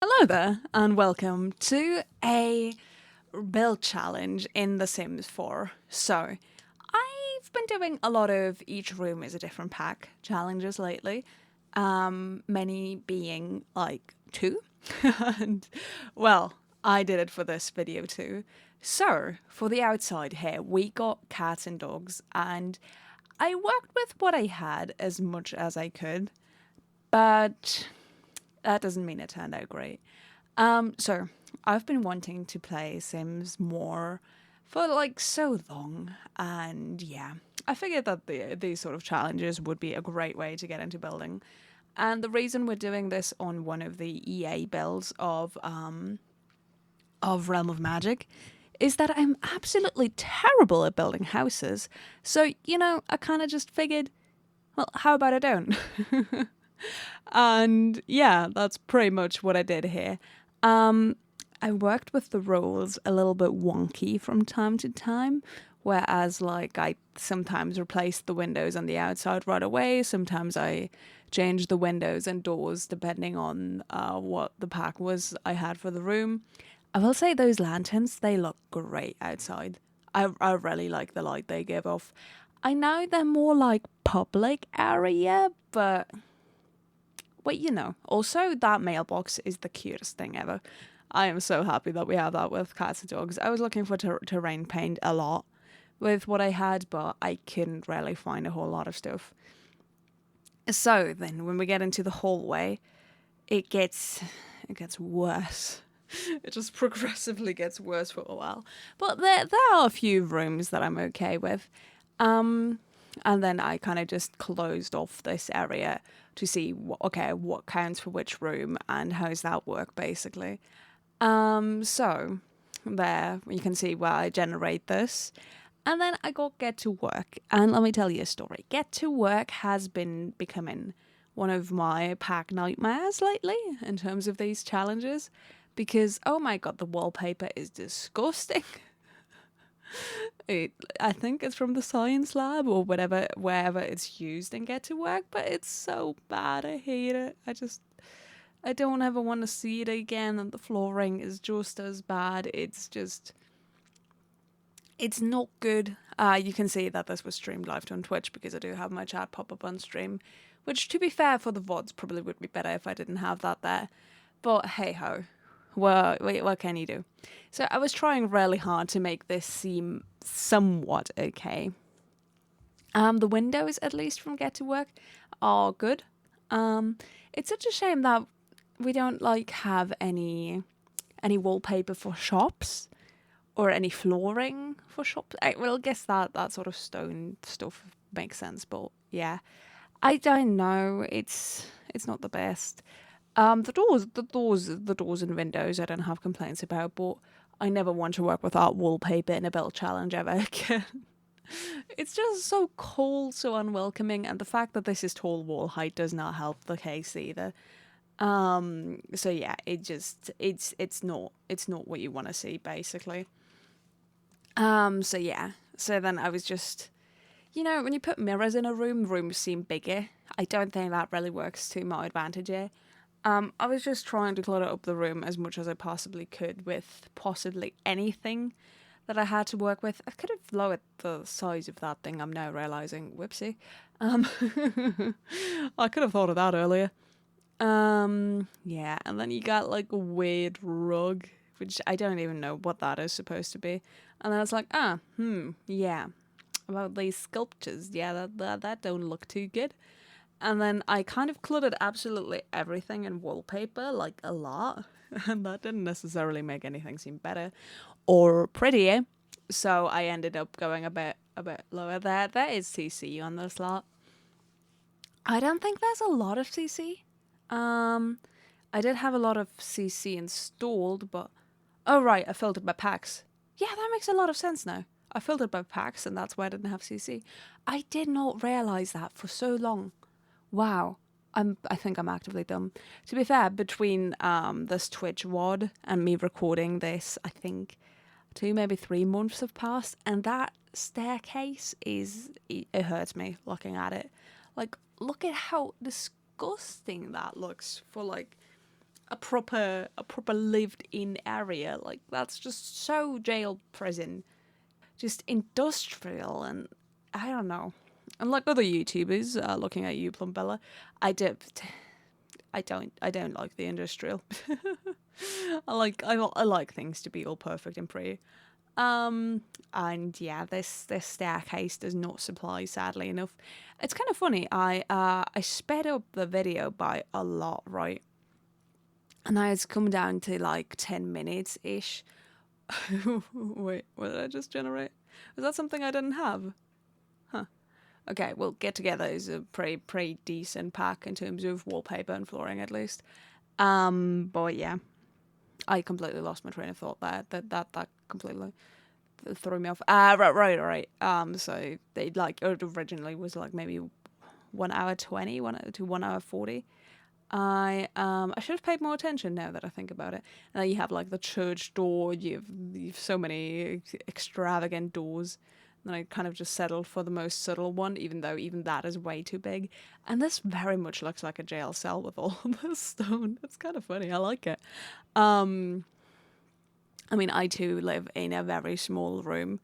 Hello there, and welcome to a build challenge in The Sims 4. So, I've been doing a lot of each room is a different pack challenges lately, many being like 2. And, well, I did it for this video too. So, for the outside here, we got cats and dogs, and I worked with what I had as much as I could, but that doesn't mean it turned out great. So I've been wanting to play Sims more for like so long, and yeah, I figured that these sort of challenges would be a great way to get into building. And the reason we're doing this on one of the EA builds of Realm of Magic is that I'm absolutely terrible at building houses. So, I kind of just figured, well, how about I don't? And yeah, that's pretty much what I did here. I worked with the rules a little bit wonky from time to time, whereas like I sometimes replaced the windows on the outside right away. Sometimes I changed the windows and doors depending on what the pack was I had for the room. I will say those lanterns, they look great outside. I really like the light they give off. I know they're more like public area, but also that mailbox is the cutest thing ever. I am so happy that we have that with cats and dogs. I was looking for terrain paint a lot with what I had, but I couldn't really find a whole lot of stuff. So then when we get into the hallway, it gets worse. It just progressively gets worse for a while. But there are a few rooms that I'm okay with. And then I kind of just closed off this area to see what counts for which room and how does that work basically. So there you can see where I generate this. And then I got Get to Work. And let me tell you a story. Get to Work has been becoming one of my pack nightmares lately in terms of these challenges. Because, oh my god, the wallpaper is disgusting. I think it's from the science lab or wherever it's used in Get to Work, but it's so bad. I hate it. I don't ever want to see it again, and the flooring is just as bad. It's not good. You can see that this was streamed live on Twitch because I do have my chat pop up on stream, which, to be fair, for the VODs probably would be better if I didn't have that there. But hey ho, what can you do? So I was trying really hard to make this seem somewhat okay. The windows, at least from Get to Work, are good. It's such a shame that we don't have any wallpaper for shops or any flooring for shops. I guess that sort of stone stuff makes sense, but yeah, I don't know. It's not the best. The doors and windows I don't have complaints about, but I never want to work without wallpaper in a build challenge ever again. It's just so cold, so unwelcoming, and the fact that this is tall wall height does not help the case either. So yeah, it's not what you want to see basically. So yeah. So then I was just when you put mirrors in a room, rooms seem bigger. I don't think that really works to my advantage here. I was just trying to clutter up the room as much as I possibly could with possibly anything that I had to work with. I could have lowered the size of that thing, I'm now realising. Whoopsie. I could have thought of that earlier. Yeah, and then you got like a weird rug, which I don't even know what that is supposed to be. And then it's like, yeah, about these sculptures, yeah, that don't look too good. And then I kind of cluttered absolutely everything in wallpaper, like a lot. And that didn't necessarily make anything seem better or prettier. So I ended up going a bit lower there. There is CC on this lot. I don't think there's a lot of CC. I did have a lot of CC installed, but oh right, I filtered by packs. Yeah, that makes a lot of sense now. I filtered by packs, and that's why I didn't have CC. I did not realize that for so long. Wow. I think I'm actively dumb. To be fair, between this Twitch WOD and me recording this, I think 2, maybe 3 months have passed, and that staircase it hurts me looking at it. Like, look at how disgusting that looks for like a proper lived in area. Like, that's just so jail prison, just industrial, and I don't know. And like other YouTubers looking at you, Plumbella, I do. I don't like the industrial. I like things to be all perfect and pretty. And yeah, this staircase does not supply, sadly enough. It's kind of funny. I sped up the video by a lot, right? And I had come down to like 10 minutes ish. Wait, what did I just generate? Was that something I didn't have? Huh. Okay, well, Get Together is a pretty decent pack in terms of wallpaper and flooring, at least. But yeah, I completely lost my train of thought there. That completely threw me off. Right. So they like it originally was like maybe 1 hour 20, 1 hour 40. I should have paid more attention now that I think about it. And then you have like the church door. You've so many extravagant doors. And I kind of just settled for the most subtle one, even though even that is way too big. And this very much looks like a jail cell with all the stone. It's kind of funny. I like it. I mean, I too live in a very small room.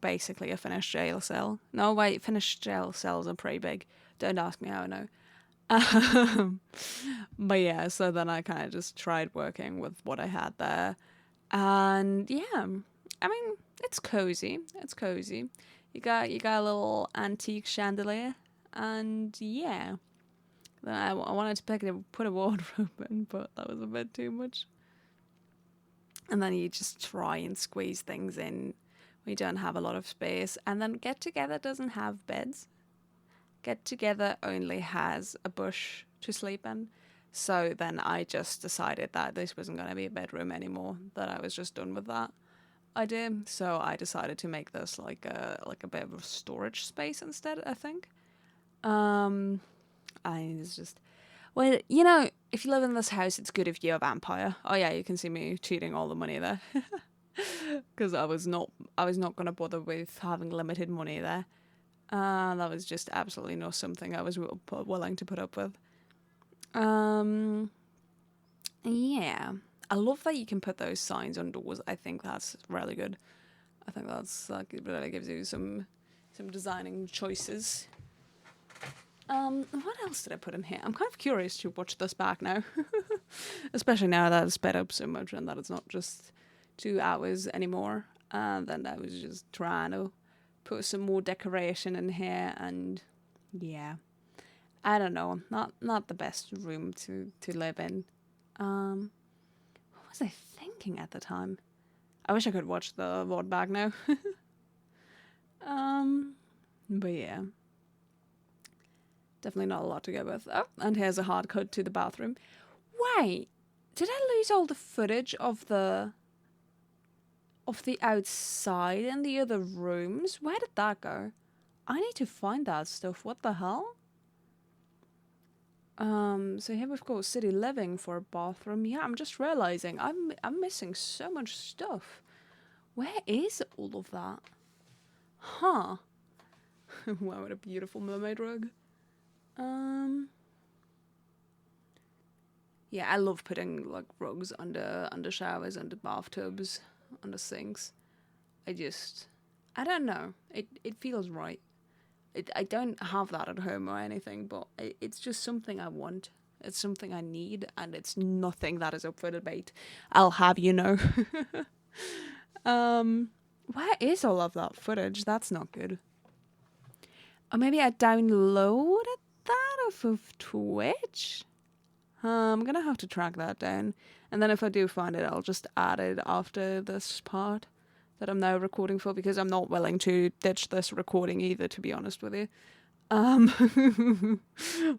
Basically a finished jail cell. No, wait, finished jail cells are pretty big. Don't ask me how I know. But yeah, so then I kind of just tried working with what I had there. And yeah, I mean, it's cozy. It's cozy. You got a little antique chandelier, and yeah. Then I wanted to put a wardrobe in, but that was a bit too much. And then you just try and squeeze things in. We don't have a lot of space. And then Get Together doesn't have beds. Get Together only has a bush to sleep in. So then I just decided that this wasn't going to be a bedroom anymore, that I was just done with that idea. So I decided to make this like a bit of a storage space instead, I think. And it's just, well, if you live in this house, it's good if you're a vampire. Oh yeah, you can see me cheating all the money there. Because I was not going to bother with having limited money there. That was just absolutely not something I was willing to put up with. Yeah. I love that you can put those signs on doors. I think that's really good. I think that's like, it really gives you some designing choices. What else did I put in here? I'm kind of curious to watch this back now. Especially now that it's sped up so much and that it's not just 2 hours anymore. And then I was just trying to put some more decoration in here, and yeah, I don't know, not the best room to live in. What was I thinking at the time? I wish I could watch the VOD back now. But yeah, definitely not a lot to go with. Oh, and here's a hard cut to the bathroom. Wait, did I lose all the footage of the outside in the other rooms? Where did that go? I need to find that stuff. What the hell? So here we've got city living for a bathroom. Yeah, I'm just realizing I'm missing so much stuff. Where is all of that? Huh. Wow, what a beautiful mermaid rug. Yeah, I love putting like rugs under showers, under bathtubs, under sinks. I don't know. It feels right. I don't have that at home or anything, but it's just something I want. It's something I need, and it's nothing that is up for debate. I'll have you know. Where is all of that footage? That's not good. Or maybe I downloaded that off of Twitch? I'm gonna have to track that down. And then if I do find it, I'll just add it after this part that I'm now recording for, because I'm not willing to ditch this recording either, to be honest with you.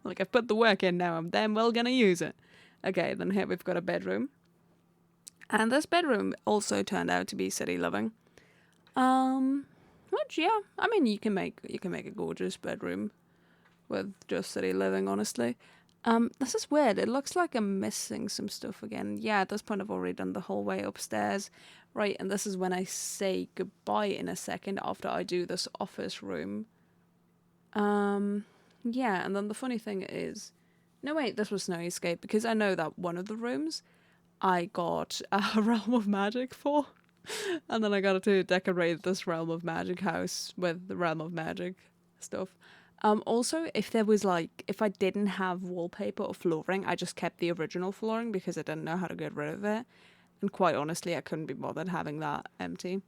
Like, I've put the work in now, I'm damn well gonna use it. Okay, then here we've got a bedroom. And this bedroom also turned out to be city living. Which, yeah, I mean, you can make a gorgeous bedroom with just city living, honestly. This is weird. It looks like I'm missing some stuff again. Yeah, at this point I've already done the whole way upstairs. Right, and this is when I say goodbye in a second after I do this office room. Yeah, and then the funny thing is, No, wait, this was Snow Escape, because I know that one of the rooms I got a Realm of Magic for. And then I got to decorate this Realm of Magic house with the Realm of Magic stuff. Also, if there was if I didn't have wallpaper or flooring, I just kept the original flooring because I didn't know how to get rid of it. And quite honestly, I couldn't be bothered having that empty.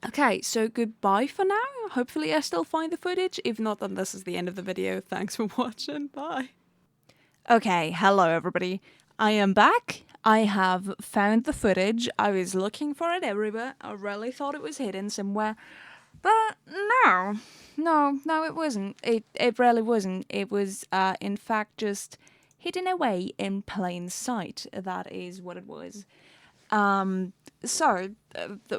Okay, so goodbye for now. Hopefully I still find the footage. If not, then this is the end of the video. Thanks for watching. Bye. Okay, hello everybody. I am back. I have found the footage. I was looking for it everywhere. I really thought it was hidden somewhere. But no, it wasn't. It really wasn't. It was, in fact, just hidden away in plain sight. That is what it was. So,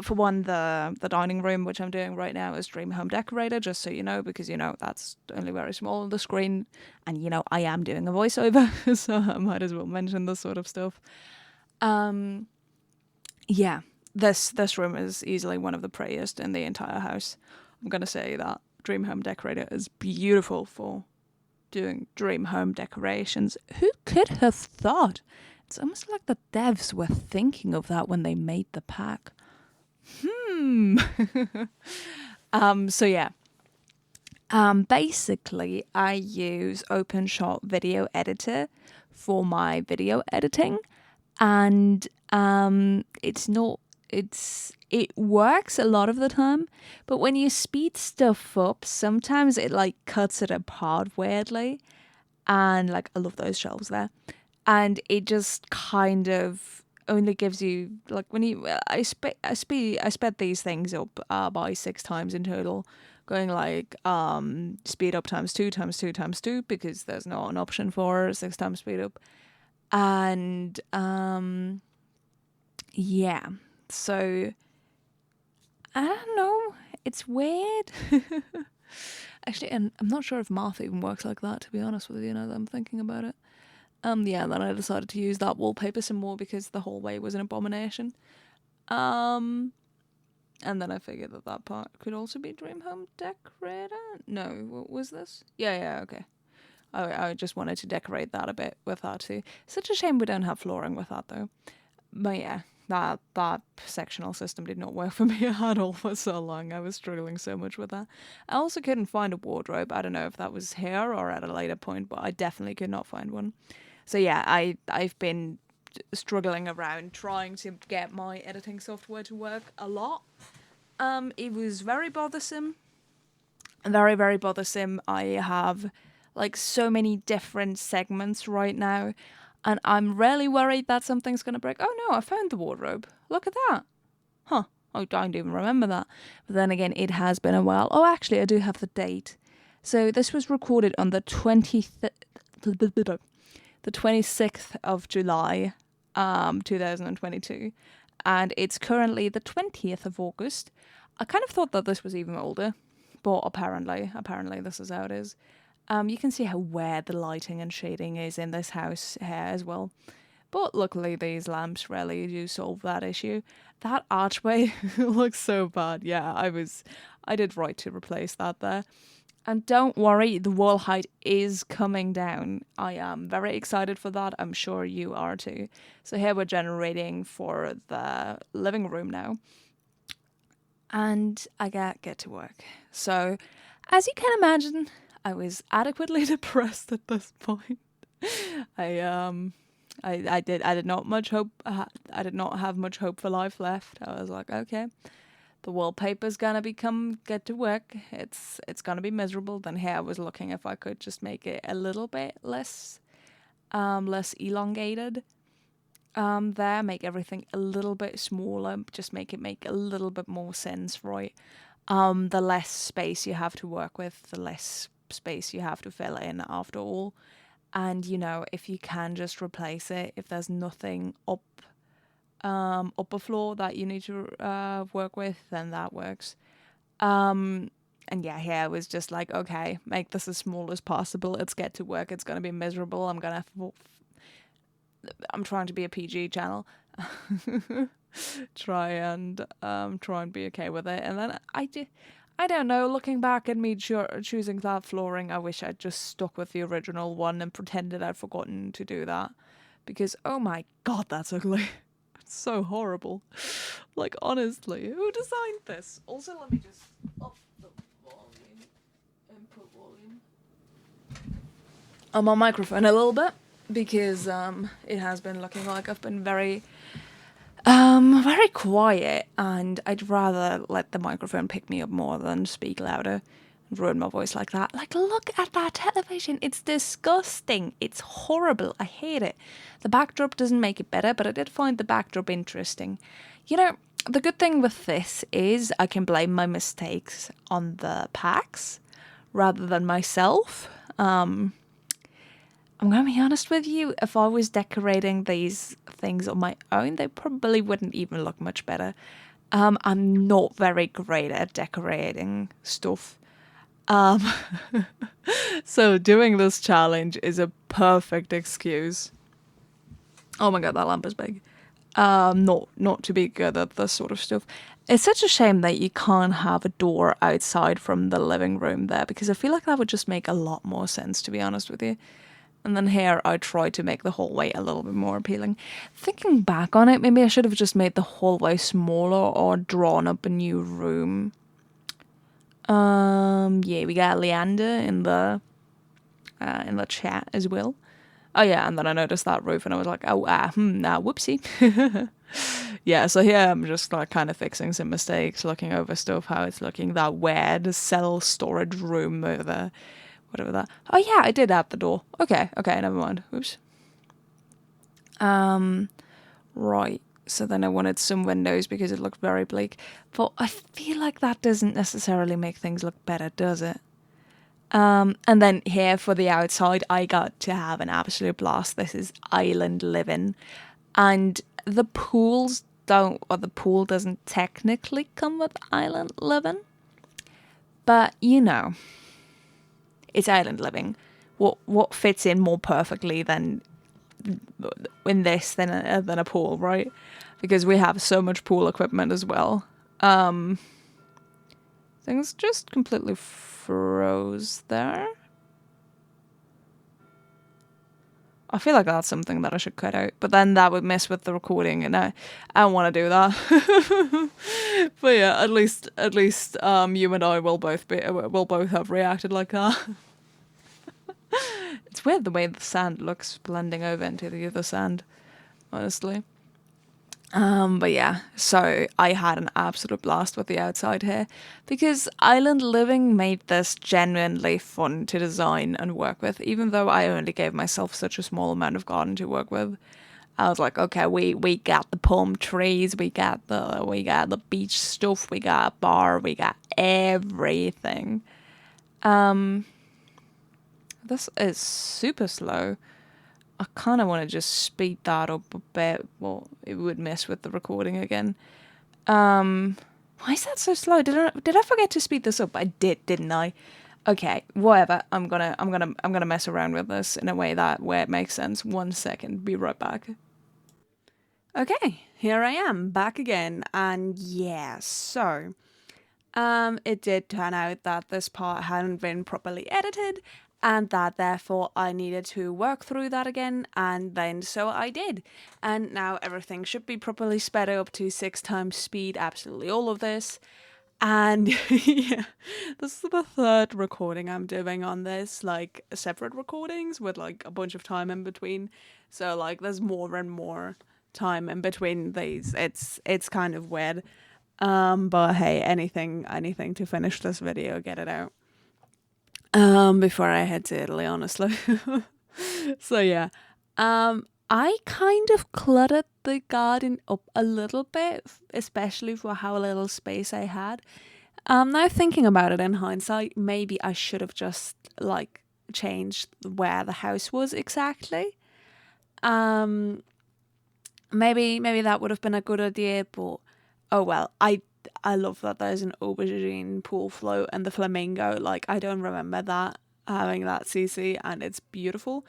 for one, the dining room, which I'm doing right now, is Dream Home Decorator, just so you know, because, that's only very small on the screen, and, I am doing a voiceover, so I might as well mention this sort of stuff. Yeah, this room is easily one of the prettiest in the entire house. I'm gonna say that Dream Home Decorator is beautiful for doing dream home decorations. Who could have thought? It's almost like the devs were thinking of that when they made the pack. So yeah. Basically, I use OpenShot Video Editor for my video editing, and it works a lot of the time, but when you speed stuff up, sometimes it cuts it apart weirdly, and I love those shelves there. And it just kind of only gives you when you I sped these things up by 6 times in total, going speed up times 2 times 2 times 2, because there's not an option for 6 times speed up. And yeah, so I don't know, it's weird. Actually, and I'm not sure if math even works like that, to be honest with you, now that I'm thinking about it. Yeah, then I decided to use that wallpaper some more because the hallway was an abomination. And then I figured that part could also be Dream Home Decorator. No, what was this? Yeah, okay. I just wanted to decorate that a bit with that too. Such a shame we don't have flooring with that though. But yeah, that sectional system did not work for me at all for so long. I was struggling so much with that. I also couldn't find a wardrobe. I don't know if that was here or at a later point, but I definitely could not find one. So yeah, I've been struggling around trying to get my editing software to work a lot. It was very bothersome. Very, very bothersome. I have so many different segments right now, and I'm really worried that something's gonna break. Oh no, I found the wardrobe. Look at that. Huh. I don't even remember that. But then again, it has been a while. Oh, actually, I do have the date. So this was recorded on the 26th of July, 2022, and it's currently the 20th of August. I kind of thought that this was even older, but apparently this is how it is. You can see how weird the lighting and shading is in this house here as well. But luckily these lamps really do solve that issue. That archway looks so bad. Yeah, I did right to replace that there. And don't worry, the wall height is coming down. I am very excited for that. I'm sure you are too. So here we're generating for the living room now. And I get to work. So, as you can imagine, I was adequately depressed at this point. I did not much hope. I did not have much hope for life left. I was like, okay, the wallpaper's gonna get to work. It's gonna be miserable. Then here I was looking if I could just make it a little bit less elongated. There, make everything a little bit smaller. Just make a little bit more sense, right? The less space you have to work with, the less space you have to fill in after all. And if you can just replace it, if there's nothing upper floor that you need to work with, then that works. And yeah, here I was just like, okay, make this as small as possible. Let's get to work. It's gonna be miserable. I'm trying to be a PG channel. try and be okay with it. And then I don't know, looking back at me choosing that flooring, I wish I'd just stuck with the original one and pretended I'd forgotten to do that. Because, oh my god, that's ugly. It's so horrible. Like, honestly, who designed this? Also, let me just up the volume, input volume on my microphone a little bit, because it has been looking like I've been very quiet, and I'd rather let the microphone pick me up more than speak louder and ruin my voice like that. Like, look at that television. It's disgusting. It's horrible. I hate it. The backdrop doesn't make it better, but I did find the backdrop interesting. You know, the good thing with this is I can blame my mistakes on the packs rather than myself. I'm going to be honest with you, if I was decorating these things on my own, they probably wouldn't even look much better. I'm not very great at decorating stuff. So doing this challenge is a perfect excuse. Oh my god, that lamp is big. Not to be good at this sort of stuff. It's such a shame that you can't have a door outside from the living room there, because I feel like that would just make a lot more sense, to be honest with you. And then here I tried to make the hallway a little bit more appealing. Thinking back on it, maybe I should have just made the hallway smaller or drawn up a new room. Yeah, we got Leander in the chat as well. Oh yeah, and then I noticed that roof and I was like, whoopsie. Yeah, so here I'm just like kind of fixing some mistakes, looking over stuff, how it's looking, that weird cell storage room over there. Whatever that. Oh yeah, I did add the door. Okay, never mind. Oops. Right. So then I wanted some windows because it looked very bleak. But I feel like that doesn't necessarily make things look better, does it? And then here for the outside, I got to have an absolute blast. This is island living. And the pool doesn't technically come with island living. But, you know, it's island living. What fits in more perfectly than in this than a pool, right? Because we have so much pool equipment as well. Things just completely froze there. I feel like that's something that I should cut out, but then that would mess with the recording, and I don't want to do that. But yeah, at least you and I will both have reacted like that. It's weird the way the sand looks blending over into the other sand, honestly. But yeah, so I had an absolute blast with the outside here, because island living made this genuinely fun to design and work with, even though I only gave myself such a small amount of garden to work with. I was like, okay, we got the palm trees, we got the beach stuff, we got a bar, we got everything. This is super slow. I kind of want to just speed that up a bit. Well, it would mess with the recording again. Why is that so slow? Did I forget to speed this up? I did, didn't I? Okay, whatever. I'm gonna mess around with this in a way where it makes sense. 1 second. Be right back. Okay, here I am back again, and yeah, so it did turn out that this part hadn't been properly edited, and that therefore I needed to work through that again, and then so I did. And now everything should be properly sped up to 6 times speed, absolutely all of this. And yeah, this is the 3rd recording I'm doing on this, like separate recordings with like a bunch of time in between. So like there's more and more time in between these. It's kind of weird. But hey, anything to finish this video, get it out. Before I head to Italy, honestly. So yeah, I kind of cluttered the garden up a little bit, especially for how little space I had. Now thinking about it in hindsight, maybe I should have just like changed where the house was exactly. Maybe that would have been a good idea, but oh well. I love that there's an aubergine pool float and the flamingo. Like, I don't remember that, having that CC, and it's beautiful.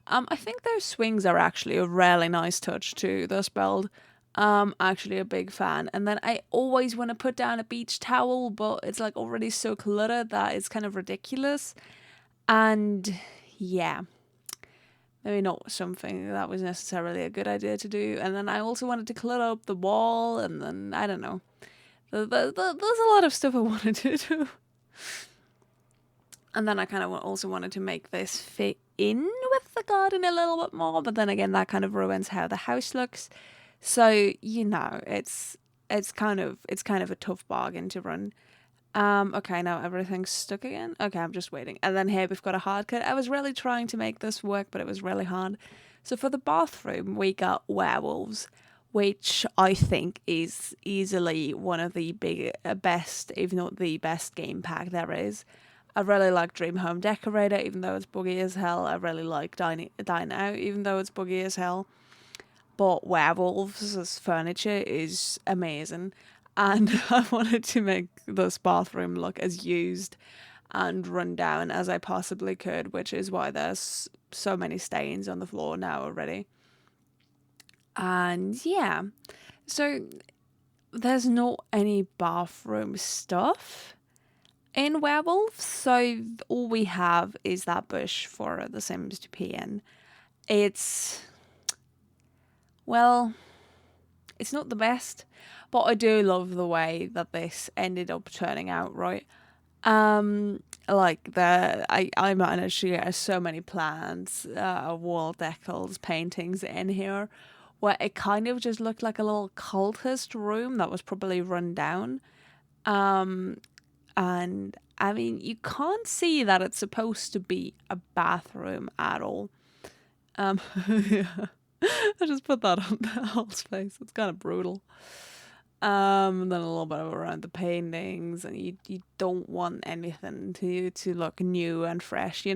I think those swings are actually a really nice touch to this build. Actually a big fan. And then I always want to put down a beach towel, but it's like already so cluttered that it's kind of ridiculous. And yeah, maybe not something that was necessarily a good idea to do. And then I also wanted to clutter up the wall, and then I don't know. There's a lot of stuff I wanted to do. And then I kind of also wanted to make this fit in with the garden a little bit more, but then again, that kind of ruins how the house looks. So it's kind of a tough bargain to run. Okay, now everything's stuck again. Okay, I'm just waiting. And then here we've got a hard cut. I was really trying to make this work, but it was really hard. So for the bathroom, we got werewolves, which I think is easily one of the best, if not the best game pack there is. I really like Dream Home Decorator, even though it's buggy as hell. I really like Dine Out, even though it's buggy as hell. But werewolves as furniture is amazing. And I wanted to make this bathroom look as used and run down as I possibly could, which is why there's so many stains on the floor now already. And yeah, so there's not any bathroom stuff in werewolves, so all we have is that bush for the Sims to pee in. It's not the best, but I do love the way that this ended up turning out, right? I managed to get so many plants, wall decals, paintings in here, where it kind of just looked like a little cultist room that was probably run down. And I mean, you can't see that it's supposed to be a bathroom at all. Yeah. I just put that on the whole space. It's kind of brutal. And then a little bit around the paintings, and you don't want anything to look new and fresh,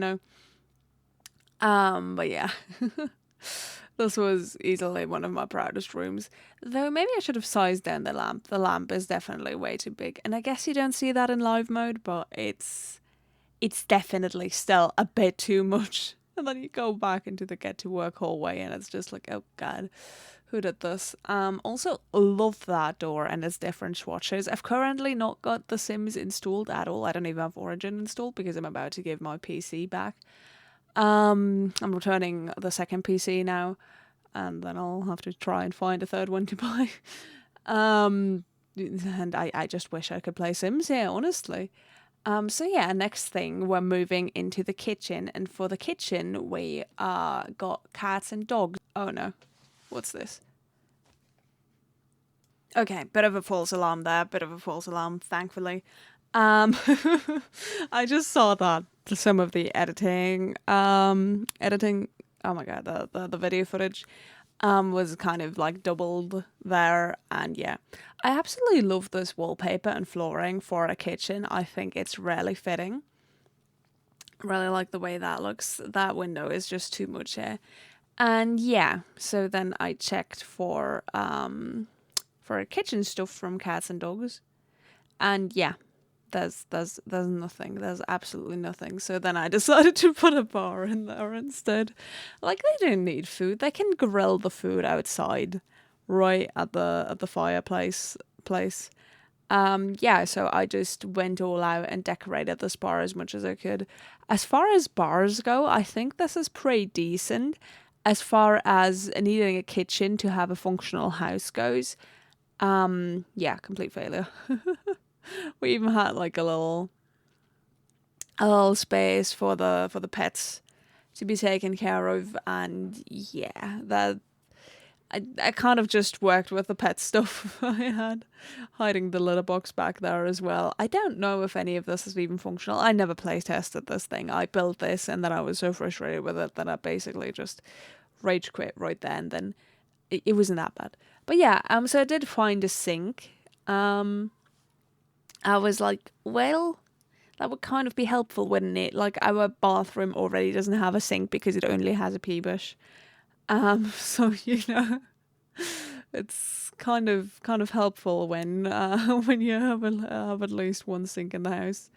But yeah. This was easily one of my proudest rooms. Though maybe I should have sized down the lamp. The lamp is definitely way too big. And I guess you don't see that in live mode, but it's definitely still a bit too much. And then you go back into the get to work hallway and it's just like, oh god, who did this? Also love that door and its different swatches. I've currently not got The Sims installed at all. I don't even have Origin installed because I'm about to give my PC back. I'm returning the second PC now, and then I'll have to try and find a third one to buy. And I just wish I could play Sims here, honestly. So yeah, next thing, we're moving into the kitchen, and for the kitchen, we got cats and dogs. Oh no, what's this? Okay, bit of a false alarm there, thankfully. I just saw that some of the editing, oh my god, the video footage, was kind of like doubled there, and yeah. I absolutely love this wallpaper and flooring for a kitchen. I think it's really fitting. Really like the way that looks. That window is just too much here. And yeah, so then I checked for kitchen stuff from cats and dogs. And yeah, there's nothing. There's absolutely nothing. So then I decided to put a bar in there instead. Like, they don't need food. They can grill the food outside, right at the fireplace place. Yeah, so I just went all out and decorated this bar as much as I could. As far as bars go, I think this is pretty decent. As far as needing a kitchen to have a functional house goes, yeah, complete failure. We even had like a little space for the pets to be taken care of, and yeah, that I kind of just worked with the pet stuff I had, hiding the litter box back there as well. I don't know if any of this is even functional. I never play tested this thing. I built this and then I was so frustrated with it that I basically just rage quit right then. And then it wasn't that bad. But yeah, so I did find a sink. I was like, well, that would kind of be helpful, wouldn't it? Like, our bathroom already doesn't have a sink because it only has a pee bush. So it's kind of helpful when you have at least one sink in the house.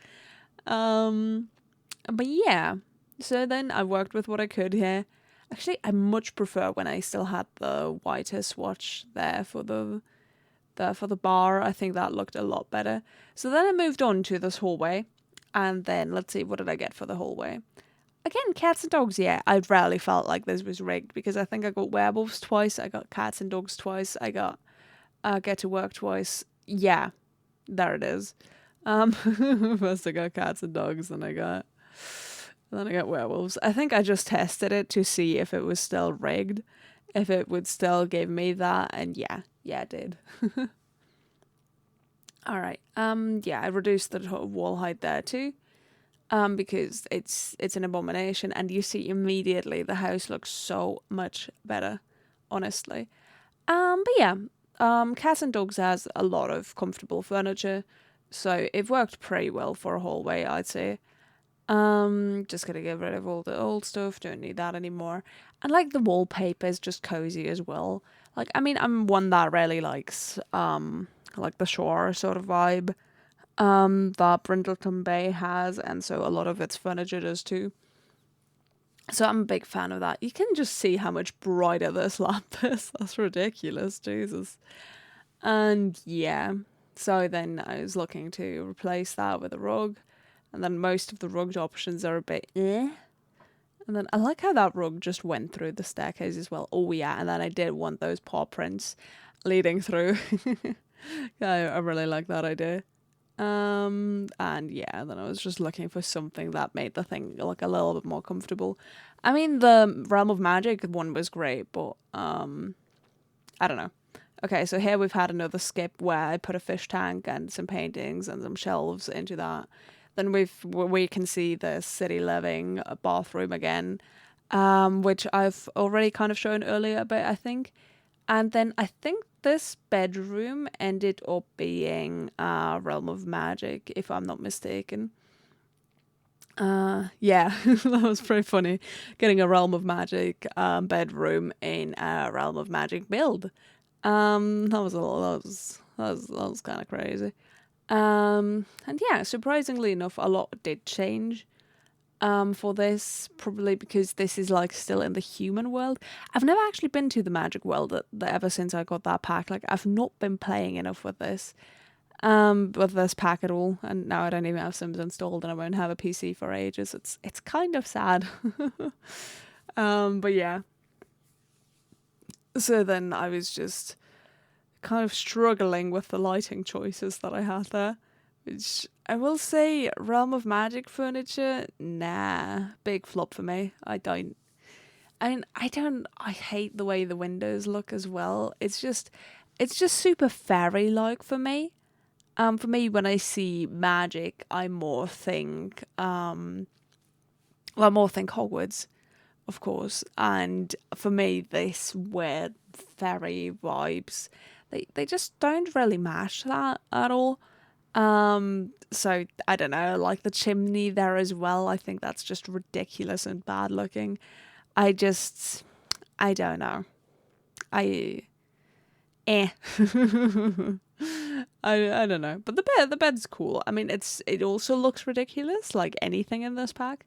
But yeah, so then I worked with what I could here. Actually, I much prefer when I still had the whiter swatch there for the bar. I think that looked a lot better. So then I moved on to this hallway, and then let's see, what did I get for the hallway? Again, cats and dogs. Yeah, I rarely felt like this was rigged because I think I got werewolves twice, I got cats and dogs twice, I got get to work twice. Yeah, there it is. First I got cats and dogs, then I got werewolves. I think I just tested it to see if it was still rigged, if it would still give me that, and yeah, it did. All right. Yeah, I reduced the wall height there too. Because it's an abomination, and you see immediately the house looks so much better, honestly. But yeah, Cats and Dogs has a lot of comfortable furniture, so it worked pretty well for a hallway, I'd say. Just gonna get rid of all the old stuff, don't need that anymore. And like the wallpaper is just cozy as well. Like, I mean, I'm one that really likes like the shore sort of vibe that Brindleton Bay has, and so a lot of its furniture does too. So I'm a big fan of that. You can just see how much brighter this lamp is. That's ridiculous, Jesus. And yeah, so then I was looking to replace that with a rug, and then most of the rug options are a bit eh. And then I like how that rug just went through the staircase as well. Oh yeah, and then I did want those paw prints leading through. I really like that idea. And yeah, then I was just looking for something that made the thing like a little bit more comfortable. I mean, the Realm of Magic one was great, but I don't know. Okay, so here we've had another skip where I put a fish tank and some paintings and some shelves into that. Then we can see the city living bathroom again, which I've already kind of shown earlier, but I think. And then I think this bedroom ended up being Realm of Magic, if I'm not mistaken. Yeah, that was pretty funny. Getting a Realm of Magic bedroom in a Realm of Magic build. That was kind of crazy. And yeah, surprisingly enough, a lot did change. For this, probably because this is like still in the human world. I've never actually been to the magic world ever since I got that pack. Like, I've not been playing enough with this pack at all, and now I don't even have Sims installed, and I won't have a PC for ages. It's kind of sad. But yeah. So then I was just kind of struggling with the lighting choices that I had there. Which I will say, Realm of Magic furniture, nah, big flop for me. I hate the way the windows look as well. It's just super fairy-like for me. For me, when I see magic, I more think Hogwarts, of course. And for me, this weird fairy vibes, they just don't really match that at all. So I don't know, like the chimney there as well. I think that's just ridiculous and bad looking. I don't know. I I don't know. But the bed's cool. I mean, it also looks ridiculous, like anything in this pack.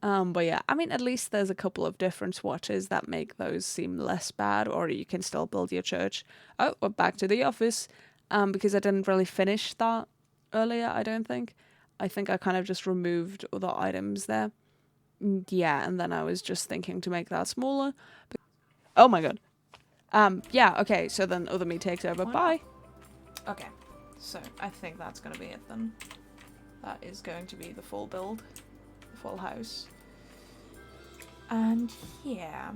But yeah, I mean, at least there's a couple of different swatches that make those seem less bad, or you can still build your church. Oh, we're back to the office. Because I didn't really finish that earlier, I don't think. I think I kind of just removed other items there. Yeah, and then I was just thinking to make that smaller. Oh my god. Yeah, okay, so then other me takes over. Bye. Okay, so I think that's going to be it then. That is going to be the full build, the full house. And yeah,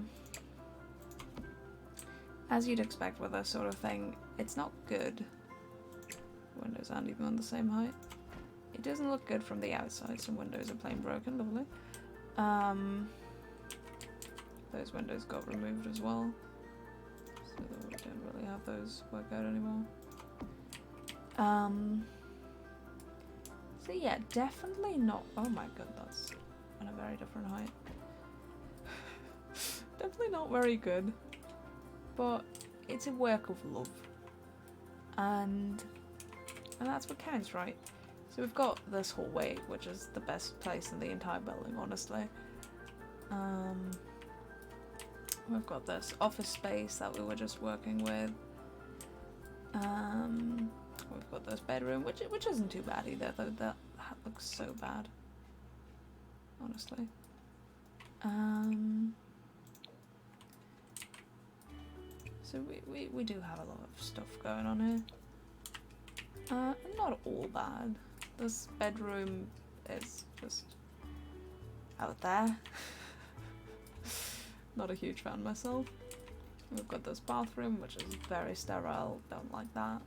as you'd expect with this sort of thing, it's not good. Windows aren't even on the same height. It doesn't look good from the outside. Some windows are plain broken, lovely. Those windows got removed as well, so that we don't really have those work out anymore. So yeah, definitely not. Oh my god, that's on a very different height. Definitely not very good, but it's a work of love, and that's what counts, right? So we've got this hallway, which is the best place in the entire building, honestly. we've got this office space that we were just working with. We've got this bedroom, which isn't too bad either, though that looks so bad, honestly. So we do have a lot of stuff going on here. Not all bad. This bedroom is just out there. Not a huge fan myself. We've got this bathroom, which is very sterile, don't like that.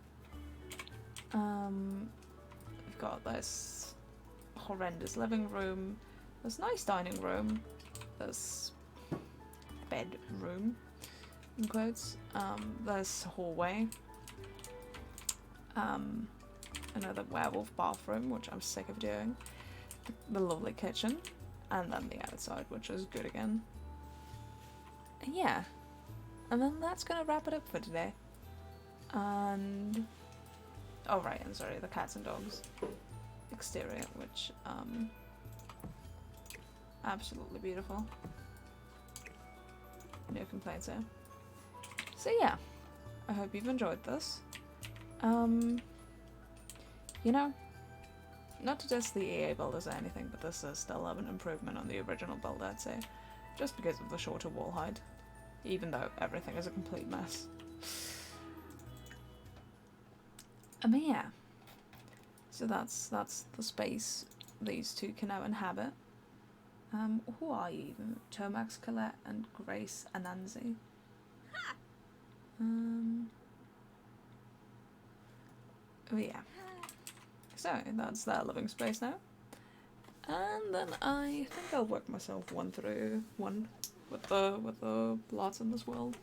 We've got this horrendous living room, this nice dining room, this bedroom, in quotes, this hallway, another werewolf bathroom, which I'm sick of doing, the lovely kitchen, and then the outside, which is good again. And yeah, and then that's gonna wrap it up for today. And oh right, and sorry, the cats and dogs exterior, which absolutely beautiful. No complaints here. So yeah, I hope you've enjoyed this. You know, not to diss the EA builders or anything, but this is still an improvement on the original build, I'd say, just because of the shorter wall height, even though everything is a complete mess. I mean, yeah. So that's the space these two can now inhabit. Who are you even? Tomax, Colette, and Grace Anansi. Oh yeah. So that's their living space now. And then I think I'll work myself one through one with the lots in this world.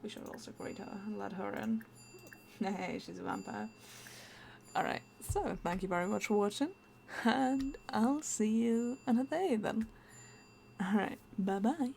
We should also greet her and let her in. Hey, she's a vampire. Alright, so thank you very much for watching, and I'll see you in a day then. Alright, bye bye.